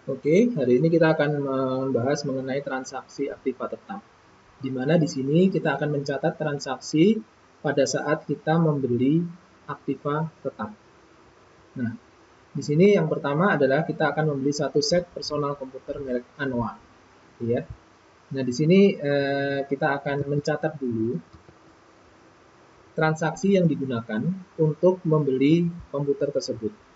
Oke, hari ini kita akan membahas mengenai transaksi aktiva tetap. Di mana di sini kita akan mencatat transaksi pada saat kita membeli aktiva tetap. Nah, di sini yang pertama adalah kita akan membeli satu set personal komputer merek Anoa, ya. Nah, di sini kita akan mencatat dulu transaksi yang digunakan untuk membeli komputer tersebut.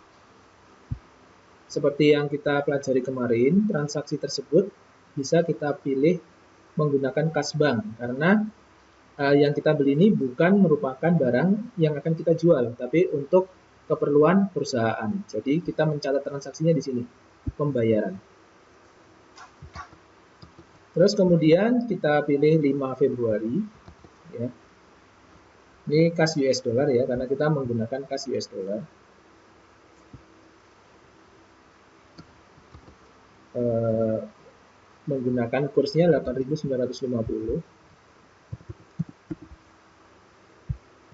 Seperti yang kita pelajari kemarin, transaksi tersebut bisa kita pilih menggunakan kas bank, karena yang kita beli ini bukan merupakan barang yang akan kita jual, tapi untuk keperluan perusahaan. Jadi kita mencatat transaksinya di sini, pembayaran. Terus kemudian kita pilih 5 Februari, ya. Ini kas US dollar ya, karena kita menggunakan kas US dollar. Menggunakan kursnya 8.950.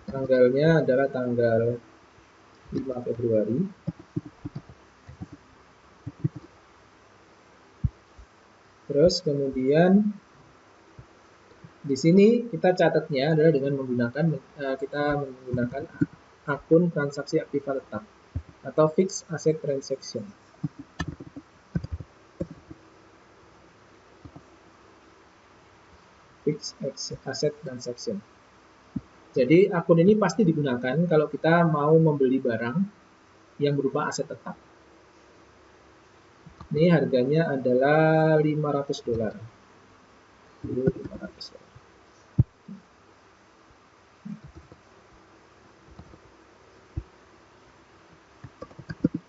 Tanggalnya adalah tanggal 5 Februari. Terus kemudian di sini kita catatnya adalah dengan menggunakan akun transaksi aktiva tetap atau fixed asset transaction. Fixed asset transaction. Jadi akun ini pasti digunakan kalau kita mau membeli barang yang berupa aset tetap. Ini harganya adalah 500 dolar. 500 dolar.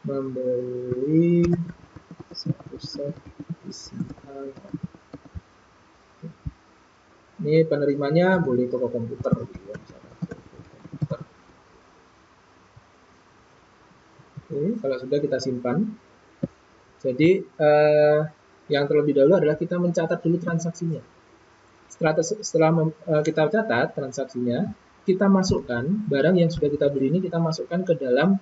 Membeli satu set PCI. Ini penerimanya boleh toko komputer, gitu ya, misalkan komputer. Oke, kalau sudah kita simpan. Jadi yang terlebih dahulu adalah kita mencatat dulu transaksinya. Setelah kita catat transaksinya, kita masukkan barang yang sudah kita beli ini, kita masukkan ke dalam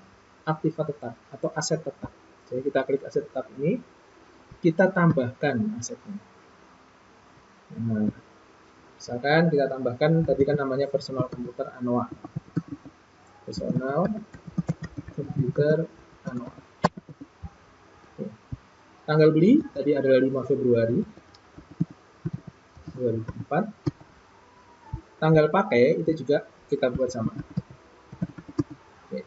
aktiva tetap atau aset tetap. Jadi kita klik aset tetap ini, kita tambahkan asetnya. Nah, misalkan kita tambahkan tadi kan namanya personal komputer Anoa. Personal komputer Anoa. Tanggal beli tadi adalah 5 Februari 2004. Tanggal pakai itu juga kita buat sama. Oke.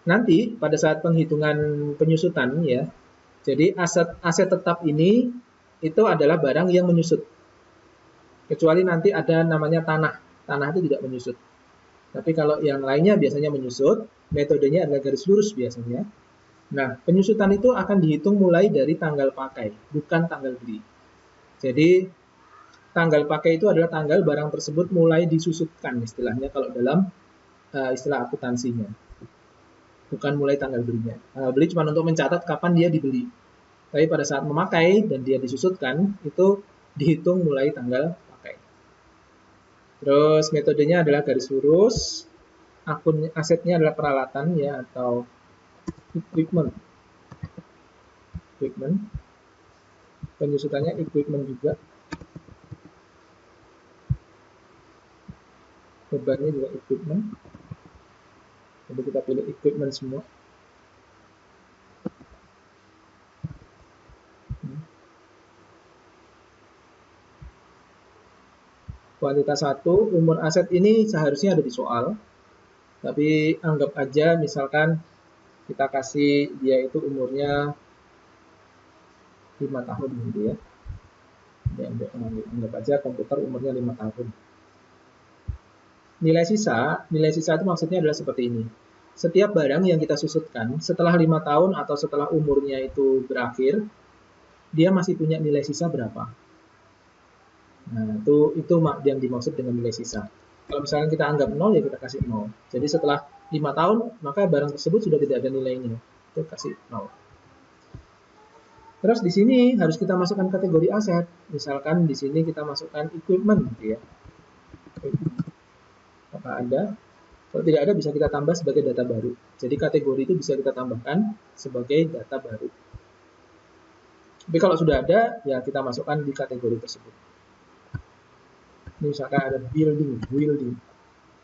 Nanti pada saat penghitungan penyusutan ya, jadi aset tetap ini itu adalah barang yang menyusut. Kecuali nanti ada namanya tanah. Tanah itu tidak menyusut. Tapi kalau yang lainnya biasanya menyusut, metodenya adalah garis lurus biasanya. Nah, penyusutan itu akan dihitung mulai dari tanggal pakai, bukan tanggal beli. Jadi, tanggal pakai itu adalah tanggal barang tersebut mulai disusutkan, istilahnya kalau dalam istilah akuntansinya. Bukan mulai tanggal belinya. Tanggal beli cuma untuk mencatat kapan dia dibeli. Tapi pada saat memakai dan dia disusutkan, itu dihitung mulai tanggal pakai. Terus metodenya adalah garis lurus, akun asetnya adalah peralatan ya atau equipment. Penyusutannya equipment juga. Bebannya juga equipment. Jadi kita pilih equipment semua. Kuantitas 1, umur aset ini seharusnya ada di soal. Tapi anggap aja misalkan kita kasih dia itu umurnya 5 tahun gitu ya. Anggap aja komputer umurnya 5 tahun. Nilai sisa itu maksudnya adalah seperti ini. Setiap barang yang kita susutkan setelah 5 tahun atau setelah umurnya itu berakhir, dia masih punya nilai sisa berapa. Nah, itu yang dimaksud dengan nilai sisa. Kalau misalnya kita anggap 0, ya kita kasih 0. Jadi setelah 5 tahun, maka barang tersebut sudah tidak ada nilainya. Itu kasih 0. Terus di sini harus kita masukkan kategori aset. Misalkan di sini kita masukkan equipment, gitu ya. Apakah ada? Kalau tidak ada, bisa kita tambah sebagai data baru. Jadi kategori itu bisa kita tambahkan sebagai data baru. Tapi kalau sudah ada, ya kita masukkan di kategori tersebut. Ini misalkan ada building,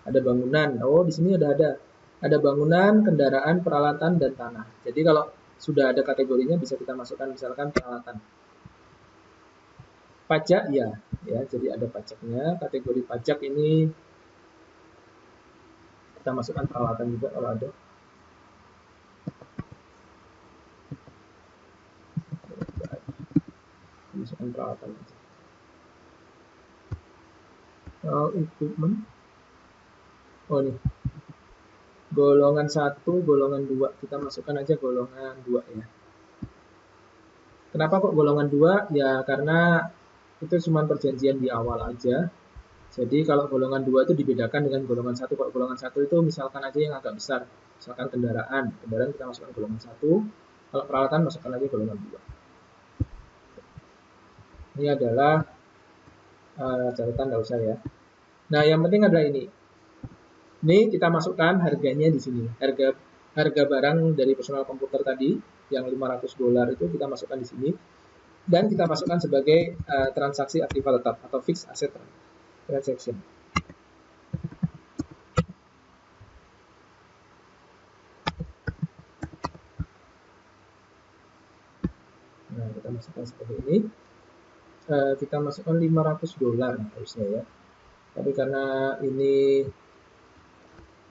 ada bangunan. Oh, di sini ada bangunan, kendaraan, peralatan, dan tanah. Jadi kalau sudah ada kategorinya bisa kita masukkan misalkan peralatan. Pajak ya, jadi ada pajaknya. Kategori pajak ini kita masukkan peralatan juga kalau ada. Masukkan peralatan aja. Equipment. Oh nih, golongan 1, golongan 2. Kita masukkan aja golongan 2 ya. Kenapa kok golongan 2? Ya karena itu cuma perjanjian di awal aja. Jadi kalau golongan 2 itu dibedakan dengan golongan 1. Kalau golongan 1 itu misalkan aja yang agak besar. Misalkan kendaraan kita masukkan golongan 1. Kalau peralatan masukkan aja golongan 2. Ini adalah catatan tidak usah ya. Nah, yang penting adalah ini. Ini kita masukkan harganya di sini. Harga barang dari personal komputer tadi yang $500 itu kita masukkan di sini. Dan kita masukkan sebagai transaksi aktiva tetap atau fixed asset transaction. Nah, kita masukkan seperti ini. Kita masukkan $500 harusnya ya. Tapi karena ini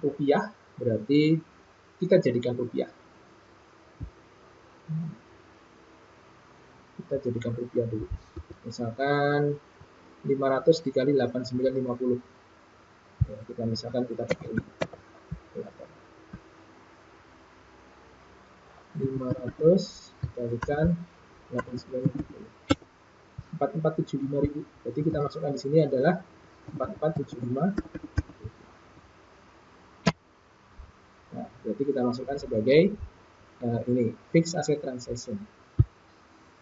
rupiah, berarti kita jadikan rupiah. Kita jadikan rupiah dulu. Misalkan 500 dikali 8950. Ya, kita misalkan kita pakai ini. 500 dikalikan 8950. 4475.000. Jadi kita masukkan di sini adalah 4475. Nah, berarti kita masukkan sebagai ini fixed asset transaction.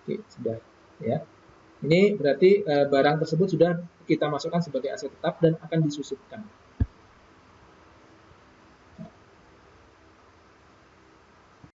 Oke, sudah ya. Ini berarti barang tersebut sudah kita masukkan sebagai aset tetap dan akan disusupkan.